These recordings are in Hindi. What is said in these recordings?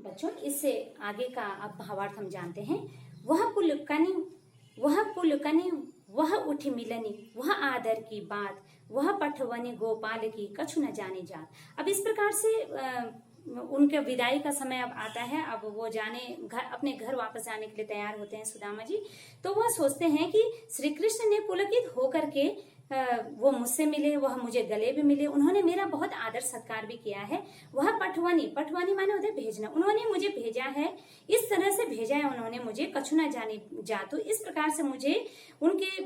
बच्चों इससे आगे का अब भावार्थ हम जानते हैं। वह पुलकनी वह पुलकनी वह उठी मिलनी वह आदर की बात वह पठवनी गोपाल की कछु न जाने जात। अब इस प्रकार से उनके विदाई का समय अब आता है। अब वो अपने घर वापस जाने के लिए तैयार होते हैं सुदामा जी। तो वह सोचते हैं कि श्री कृष्ण ने पुलकित होकर के वो मुझसे मिले, वह मुझे गले भी मिले, उन्होंने मेरा बहुत आदर सत्कार भी किया है। वह पठवनी माने होते भेजना, उन्होंने मुझे भेजा है, इस तरह से भेजा है उन्होंने मुझे, कछु ना जाने जातु। इस प्रकार से मुझे उनके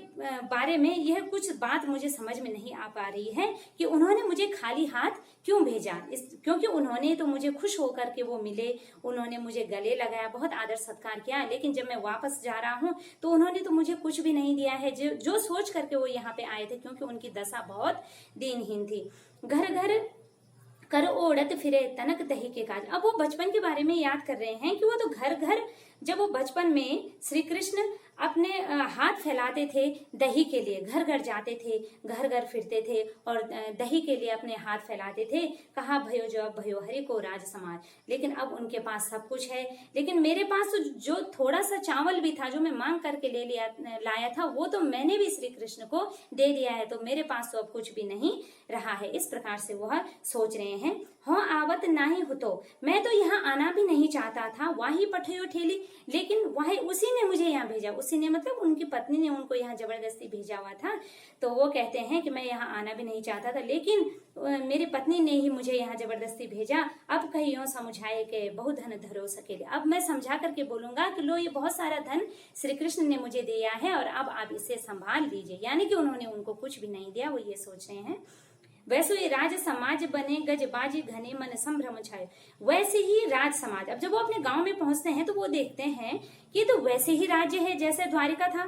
बारे में यह कुछ बात मुझे समझ में नहीं आ पा रही है कि उन्होंने मुझे खाली हाथ क्यों भेजा। क्योंकि उन्होंने तो मुझे खुश होकर के वो मिले, उन्होंने मुझे गले लगाया, बहुत आदर सत्कार किया, लेकिन जब मैं वापस जा रहा हूँ तो उन्होंने तो मुझे कुछ भी नहीं दिया है जो सोच करके वो यहाँ पे आए थे, क्योंकि उनकी दशा बहुत दीनहीन थी। घर घर कर ओढ़त फिरे तनक दही के काज। अब वो बचपन के बारे में याद कर रहे हैं कि वो तो घर घर, जब वो बचपन में श्री कृष्ण अपने हाथ फैलाते थे दही के लिए, घर घर जाते थे, घर घर फिरते थे और दही के लिए अपने हाथ फैलाते थे। कहा भयो जो अब भयो हरि को राज समाज। लेकिन अब उनके पास सब कुछ है, लेकिन मेरे पास तो जो थोड़ा सा चावल भी था जो मैं मांग करके लाया था, वो तो मैंने भी श्री कृष्ण को दे दिया है, तो मेरे पास तो अब कुछ भी नहीं रहा है। इस प्रकार से वह सोच रहे हैं। हो आवत नाही होतो, मैं तो यहाँ आना भी नहीं चाहता था, वाही पठयो ठेली, लेकिन वही उसी ने मुझे यहाँ भेजा। उसी ने मतलब उनकी पत्नी ने उनको यहाँ जबरदस्ती भेजा हुआ था। तो वो कहते हैं कि मैं यहाँ आना भी नहीं चाहता था, लेकिन मेरी पत्नी ने ही मुझे यहाँ जबरदस्ती भेजा। अब कहियो समझाए के बहुत धन धरो सकेले। अब मैं समझा करके बोलूंगा कि लो, ये बहुत सारा धन श्री कृष्ण ने मुझे दिया है और अब आप इसे संभाल लीजिए। यानी कि उन्होंने उनको कुछ भी नहीं दिया, वो ये सोच रहे हैं। वैसे ही राज समाज बने गजबाजी घने मन संभ्रम छाए। वैसे ही राज समाज, अब जब वो अपने गांव में पहुंचते हैं तो वो देखते हैं कि तो वैसे ही राज्य है जैसे द्वारिका था।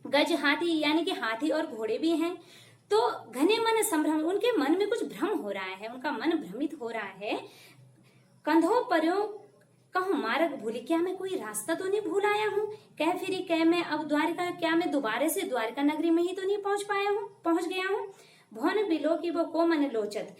गज हाथी यानी कि हाथी और घोड़े भी हैं। तो घने मन संभ्रम, उनके मन में कुछ भ्रम हो रहा है, उनका मन भ्रमित हो रहा है। कंधों परयो कहूं मार्ग भूली, क्या मैं कोई रास्ता तो नहीं भूल आया हूँ। कह फिरी कह मैं अब द्वारिका, क्या मैं दोबारा से द्वारिका नगरी में ही तो नहीं पहुंच गया हूँ। भवन बिलो की वो कोमन लोचत,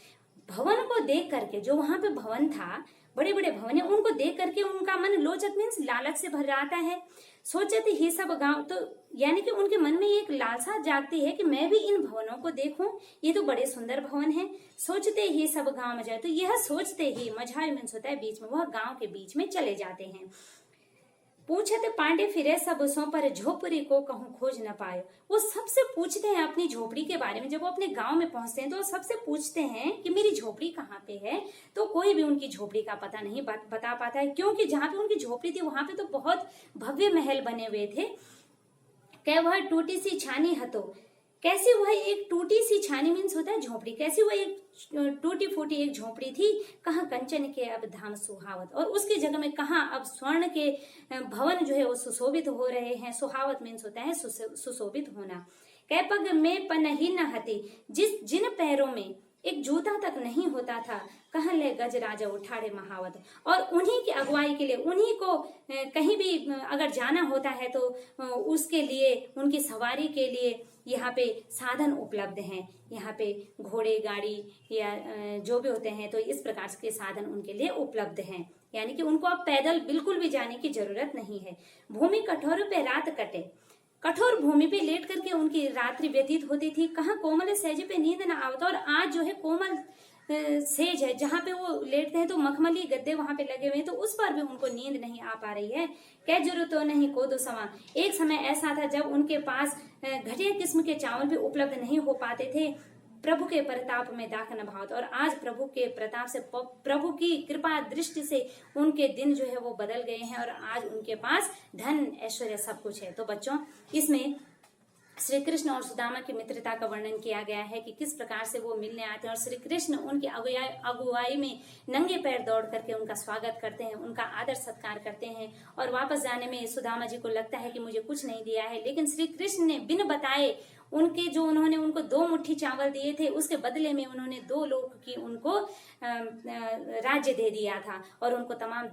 भवन को देख करके, जो वहां पे भवन था, बड़े बड़े भवन है, उनको देख करके उनका मन लोचत मीन्स लालच से भर जाता है। सोचत ही सब गांव, तो यानी कि उनके मन में एक लालसा जागती है कि मैं भी इन भवनों को देखूं, ये तो बड़े सुंदर भवन हैं। सोचते ही सब गांव में जाए, तो यह सोचते ही मझाई मीन्स होता है बीच में, वह गांव के बीच में चले जाते हैं। पूछते पांडे फिरे सब सो पर झोपड़ी को कहूं खोज न पाए। वो सबसे पूछते हैं अपनी झोपड़ी के बारे में। जब वो अपने गांव में पहुंचते हैं तो सबसे पूछते हैं कि मेरी झोपड़ी कहाँ पे है। तो कोई भी उनकी झोपड़ी का पता नहीं बता पाता है, क्योंकि जहाँ पे उनकी झोपड़ी थी वहां पे तो बहुत भव्य महल बने हुए थे। क्या वह टूटी सी छानी हतो, कैसी वह एक टूटी सी छानी मीन्स होता है झोपड़ी, कैसी वह एक टूटी फूटी एक झोपड़ी थी। कहाँ कंचन के अब धाम सुहावत, और उसकी जगह में कहाँ अब स्वर्ण के भवन जो है वो सुशोभित हो रहे हैं। सुहावत मीन्स होता है सुशोभित होना। कै पग में पनही न हती, जिन पैरों में एक जूता तक नहीं होता था। कहाँ ले गज राजा उठाड़े महावत, और उन्हीं की अगुवाई के लिए, उन्हीं को कहीं भी अगर जाना होता है तो उसके लिए, उनकी सवारी के लिए यहाँ पे साधन उपलब्ध हैं। यहाँ पे घोड़े गाड़ी या जो भी होते हैं, तो इस प्रकार के साधन उनके लिए उपलब्ध हैं। यानी कि उनको अब पैदल बिल्कुल भी जाने की जरूरत नहीं है। भूमि कठोर पे रात कटे, कठोर भूमि पे लेट करके उनकी रात्रि व्यतीत होती थी। कहाँ कोमल सेज पे नींद न आवता, और आज जो है कोमल सेज है जहाँ पे वो लेटते हैं, तो मखमली गद्दे वहां पे लगे हुए हैं, तो उस पर भी उनको नींद नहीं आ पा रही है। क्या जरूरत तो नहीं को दो समा, एक समय ऐसा था जब उनके पास घटिया किस्म के चावल भी उपलब्ध नहीं हो पाते थे। प्रभु के प्रताप में दाख न भावत, और आज प्रभु के प्रताप से, प्रभु की कृपा दृष्टि से उनके दिन जो है वो बदल गए हैं, और आज उनके पास धन ऐश्वर्य सब कुछ है। तो बच्चों, इसमें श्री कृष्ण और सुदामा की मित्रता का वर्णन किया गया है कि किस प्रकार से वो मिलने आते हैं, और श्री कृष्ण उनकी अगुवाई में नंगे पैर दौड़ करके उनका स्वागत करते हैं, उनका आदर सत्कार करते हैं। और वापस जाने में सुदामा जी को लगता है कि मुझे कुछ नहीं दिया है, लेकिन श्री कृष्ण ने बिन बताए उन्होंने उनको 2 मुट्ठी चावल दिए थे, उसके बदले में उन्होंने 2 लोक की उनको राज्य दे दिया था, और उनको तमाम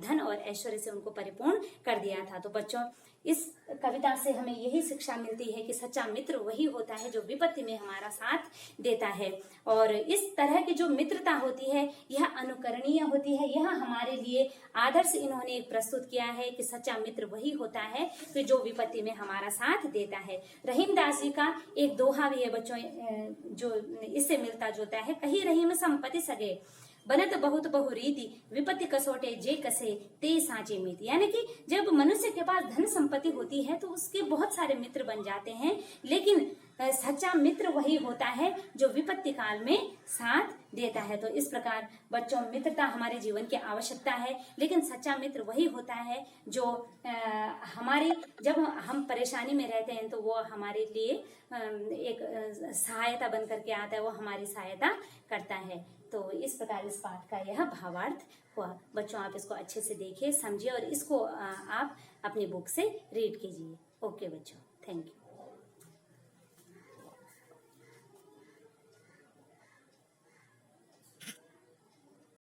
धन और ऐश्वर्य से उनको परिपूर्ण कर दिया था। तो बच्चों, इस कविता से हमें यही शिक्षा मिलती है कि सच्चा मित्र वही होता है जो विपत्ति में हमारा साथ देता है। और इस तरह की जो मित्रता होती है यह अनुकरणीय होती है। यह हमारे लिए आदर्श इन्होंने प्रस्तुत किया है कि सच्चा मित्र वही होता है कि जो विपत्ति में हमारा साथ देता है। रहीमदास जी का एक दोहा भी है बच्चों, जो इससे मिलता जुलता है। कही रहीम संपत्ति सगे, बनत बहुत बहु रीति, विपत्ति कसोटे जे कसे ते साँचे मीति। यानी कि जब मनुष्य के पास धन संपत्ति होती है तो उसके बहुत सारे मित्र बन जाते हैं, लेकिन सच्चा मित्र वही होता है जो विपत्ति काल में साथ देता है। तो इस प्रकार बच्चों, मित्रता हमारे जीवन की आवश्यकता है, लेकिन सच्चा मित्र वही होता है जो हमारी, जब हम परेशानी में रहते हैं तो वो हमारे लिए एक सहायता बन करके आता है, वो हमारी सहायता करता है। तो इस प्रकार इस पाठ का यह भावार्थ हुआ। बच्चों, आप इसको अच्छे से देखिए, समझिए और इसको आप अपनी बुक से रीड कीजिए। ओके बच्चों, थैंक यू।